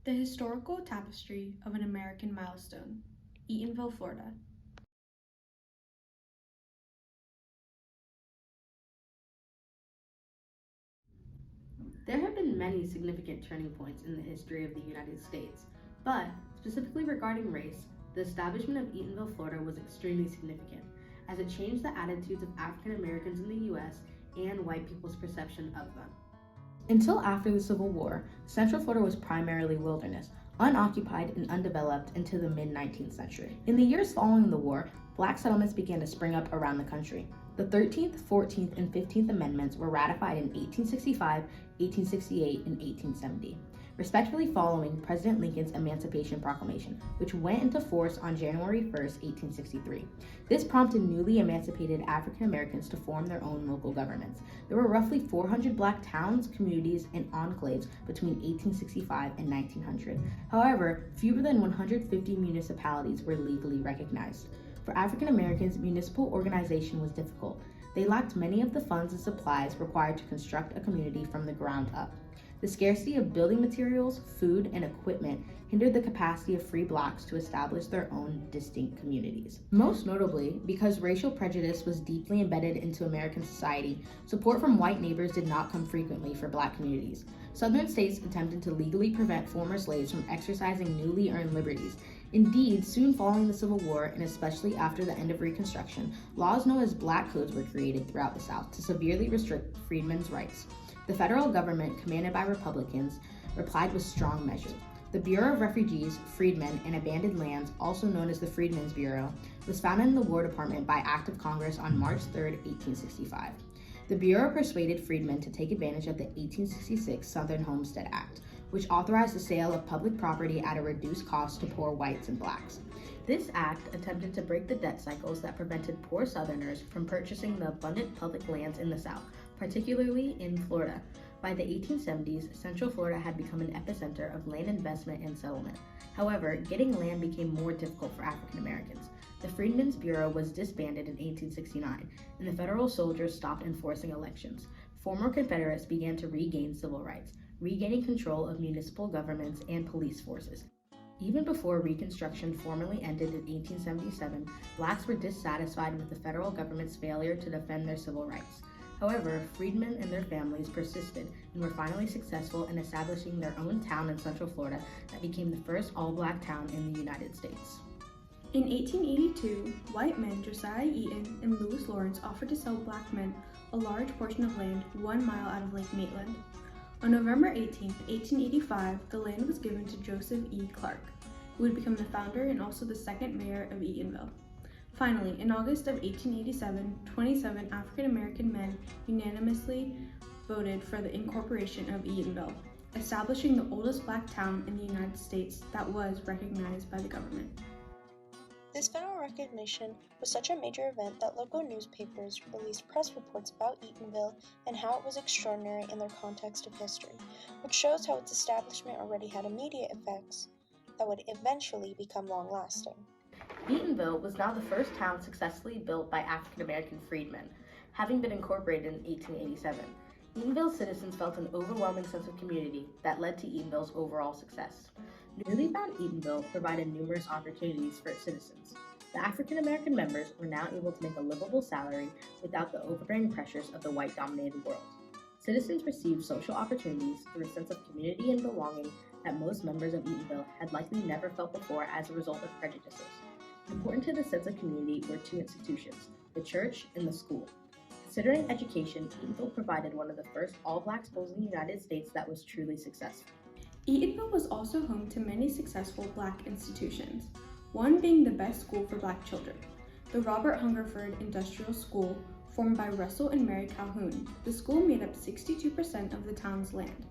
The historical tapestry of an American milestone, Eatonville, Florida. There have been many significant turning points in the history of the United States, but specifically regarding race, the establishment of Eatonville, Florida was extremely significant, as it changed the attitudes of African Americans in the U.S. and white people's perception of them. Until after the Civil War, Central Florida was primarily wilderness, unoccupied and undeveloped until the mid 19th century. In the years following the war, black settlements began to spring up around the country. The 13th, 14th, and 15th Amendments were ratified in 1865, 1868, and 1870, respectively following President Lincoln's Emancipation Proclamation, which went into force on January 1, 1863. This prompted newly emancipated African Americans to form their own local governments. There were roughly 400 black towns, communities, and enclaves between 1865 and 1900. However, fewer than 150 municipalities were legally recognized. For African Americans, municipal organization was difficult. They lacked many of the funds and supplies required to construct a community from the ground up. The scarcity of building materials, food, and equipment hindered the capacity of free blacks to establish their own distinct communities. Most notably, because racial prejudice was deeply embedded into American society, support from white neighbors did not come frequently for black communities. Southern states attempted to legally prevent former slaves from exercising newly earned liberties. Indeed, soon following the Civil War, and especially after the end of Reconstruction, laws known as Black Codes were created throughout the South to severely restrict freedmen's rights. The federal government, commanded by Republicans, replied with strong measures. The Bureau of Refugees, Freedmen, and Abandoned Lands, also known as the Freedmen's Bureau, was founded in the War Department by Act of Congress on March 3, 1865. The Bureau persuaded freedmen to take advantage of the 1866 Southern Homestead Act, which authorized the sale of public property at a reduced cost to poor whites and blacks. This act attempted to break the debt cycles that prevented poor Southerners from purchasing the abundant public lands in the South, particularly in Florida. By the 1870s, Central Florida had become an epicenter of land investment and settlement. However, getting land became more difficult for African Americans. The Freedmen's Bureau was disbanded in 1869, and the federal soldiers stopped enforcing elections. Former Confederates began to regain civil rights, regaining control of municipal governments and police forces. Even before Reconstruction formally ended in 1877, blacks were dissatisfied with the federal government's failure to defend their civil rights. However, freedmen and their families persisted and were finally successful in establishing their own town in Central Florida that became the first all-black town in the United States. In 1882, white men Josiah Eaton and Lewis Lawrence offered to sell black men a large portion of land 1 mile out of Lake Maitland. On November 18, 1885, the land was given to Joseph E. Clark, who would become the founder and also the second mayor of Eatonville. Finally, in August of 1887, 27 African American men unanimously voted for the incorporation of Eatonville, establishing the oldest black town in the United States that was recognized by the government. This federal recognition was such a major event that local newspapers released press reports about Eatonville and how it was extraordinary in their context of history, which shows how its establishment already had immediate effects that would eventually become long-lasting. Eatonville was now the first town successfully built by African American freedmen, having been incorporated in 1887. Eatonville's citizens felt an overwhelming sense of community that led to Eatonville's overall success. Newly found Eatonville provided numerous opportunities for its citizens. The African American members were now able to make a livable salary without the overbearing pressures of the white-dominated world. Citizens received social opportunities through a sense of community and belonging that most members of Eatonville had likely never felt before as a result of prejudices. Important to the sense of community were two institutions, the church and the school. Considering education, Eatonville provided one of the first all-black schools in the United States that was truly successful. Eatonville was also home to many successful black institutions, one being the best school for black children, the Robert Hungerford Industrial School, formed by Russell and Mary Calhoun. The school made up 62% of the town's land.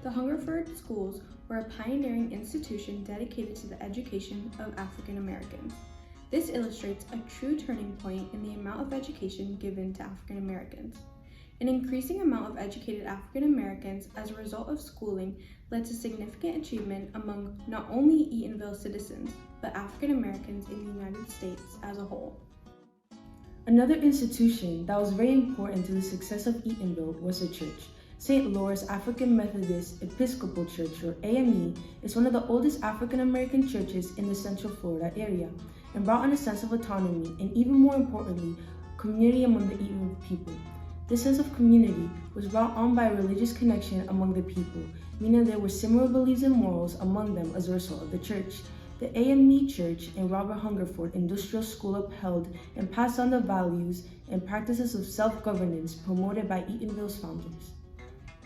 The Hungerford schools were a pioneering institution dedicated to the education of African Americans. This illustrates a true turning point in the amount of education given to African Americans. An increasing amount of educated African Americans as a result of schooling led to significant achievement among not only Eatonville citizens, but African Americans in the United States as a whole. Another institution that was very important to the success of Eatonville was the church. St. Lawrence African Methodist Episcopal Church, or AME, is one of the oldest African American churches in the Central Florida area and brought in a sense of autonomy and, even more importantly, community among the Eatonville people. This sense of community was brought on by a religious connection among the people, meaning there were similar beliefs and morals among them as a result of the church. The AME Church and Robert Hungerford Industrial School upheld and passed on the values and practices of self-governance promoted by Eatonville's founders.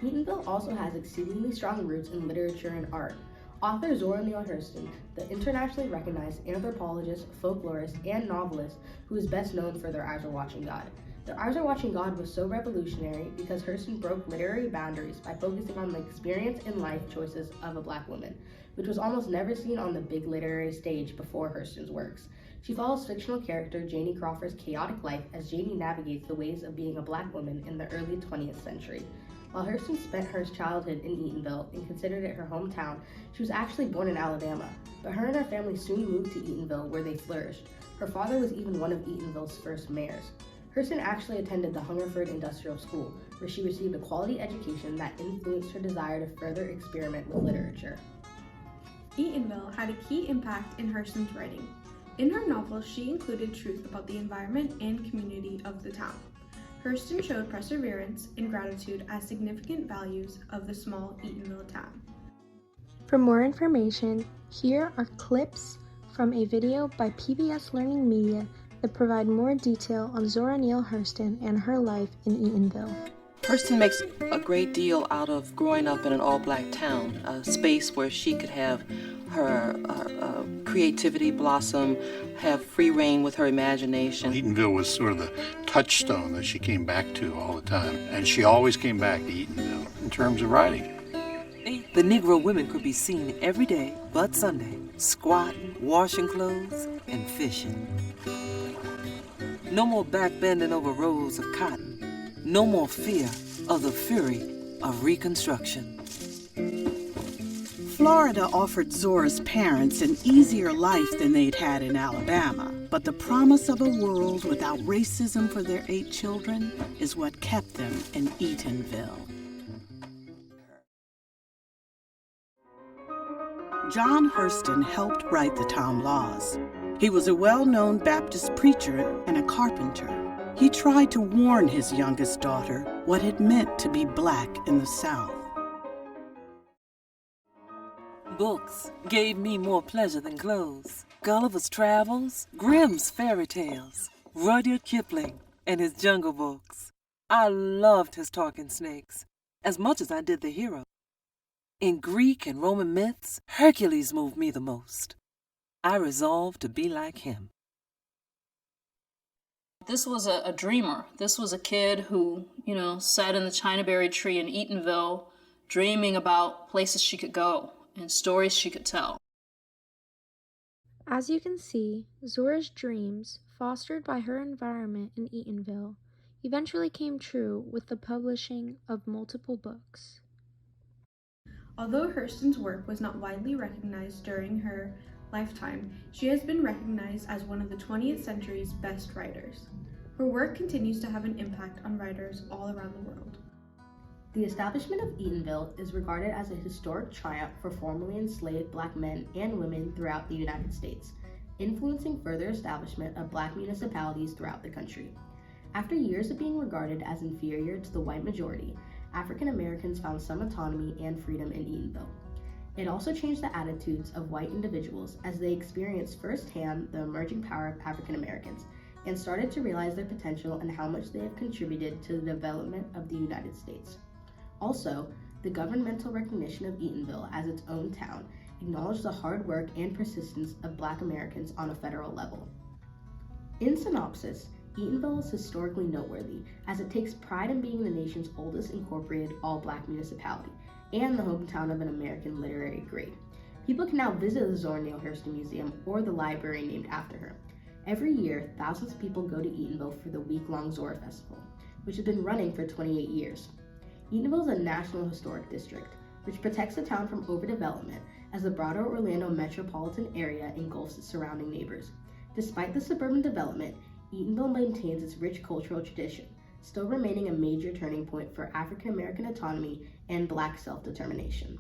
Eatonville also has exceedingly strong roots in literature and art. Author Zora Neale Hurston, the internationally recognized anthropologist, folklorist, and novelist who is best known for Their Eyes Are Watching God. Their Eyes Are Watching God was so revolutionary because Hurston broke literary boundaries by focusing on the experience and life choices of a Black woman, which was almost never seen on the big literary stage before Hurston's works. She follows fictional character Janie Crawford's chaotic life as Janie navigates the ways of being a Black woman in the early 20th century. While Hurston spent her childhood in Eatonville and considered it her hometown, she was actually born in Alabama, but her and her family soon moved to Eatonville where they flourished. Her father was even one of Eatonville's first mayors. Hurston actually attended the Hungerford Industrial School, where she received a quality education that influenced her desire to further experiment with literature. Eatonville had a key impact in Hurston's writing. In her novels, she included truth about the environment and community of the town. Hurston showed perseverance and gratitude as significant values of the small Eatonville town. For more information, here are clips from a video by PBS Learning Media that provide more detail on Zora Neale Hurston and her life in Eatonville. Hurston makes a great deal out of growing up in an all-Black town, a space where she could have her creativity blossom, have free reign with her imagination. Eatonville was sort of the touchstone that she came back to all the time, and she always came back to Eatonville in terms of writing. The Negro women could be seen every day but Sunday, squatting, washing clothes, and fishing. No more backbending over rolls of cotton. No more fear of the fury of Reconstruction. Florida offered Zora's parents an easier life than they'd had in Alabama, but the promise of a world without racism for their 8 children is what kept them in Eatonville. John Hurston helped write the town laws. He was a well-known Baptist preacher and a carpenter. He tried to warn his youngest daughter what it meant to be Black in the South. Books gave me more pleasure than clothes. Gulliver's Travels, Grimm's Fairy Tales, Rudyard Kipling, and his Jungle Books. I loved his talking snakes as much as I did the hero. In Greek and Roman myths, Hercules moved me the most. I resolved to be like him. This was a dreamer. This was a kid who, sat in the Chinaberry tree in Eatonville, dreaming about places she could go and stories she could tell. As you can see, Zora's dreams, fostered by her environment in Eatonville, eventually came true with the publishing of multiple books. Although Hurston's work was not widely recognized during her lifetime, she has been recognized as one of the 20th century's best writers. Her work continues to have an impact on writers all around the world. The establishment of Eatonville is regarded as a historic triumph for formerly enslaved Black men and women throughout the United States, influencing further establishment of Black municipalities throughout the country. After years of being regarded as inferior to the white majority, African Americans found some autonomy and freedom in Eatonville. It also changed the attitudes of white individuals as they experienced firsthand the emerging power of African Americans and started to realize their potential and how much they have contributed to the development of the United States. Also, the governmental recognition of Eatonville as its own town acknowledged the hard work and persistence of Black Americans on a federal level. In synopsis, Eatonville is historically noteworthy as it takes pride in being the nation's oldest incorporated all-Black municipality and the hometown of an American literary great. People can now visit the Zora Neale Hurston Museum or the library named after her. Every year, thousands of people go to Eatonville for the week-long Zora Festival, which has been running for 28 years. Eatonville is a National Historic District, which protects the town from overdevelopment as the broader Orlando metropolitan area engulfs its surrounding neighbors. Despite the suburban development, Eatonville maintains its rich cultural tradition, still remaining a major turning point for African American autonomy and Black self-determination.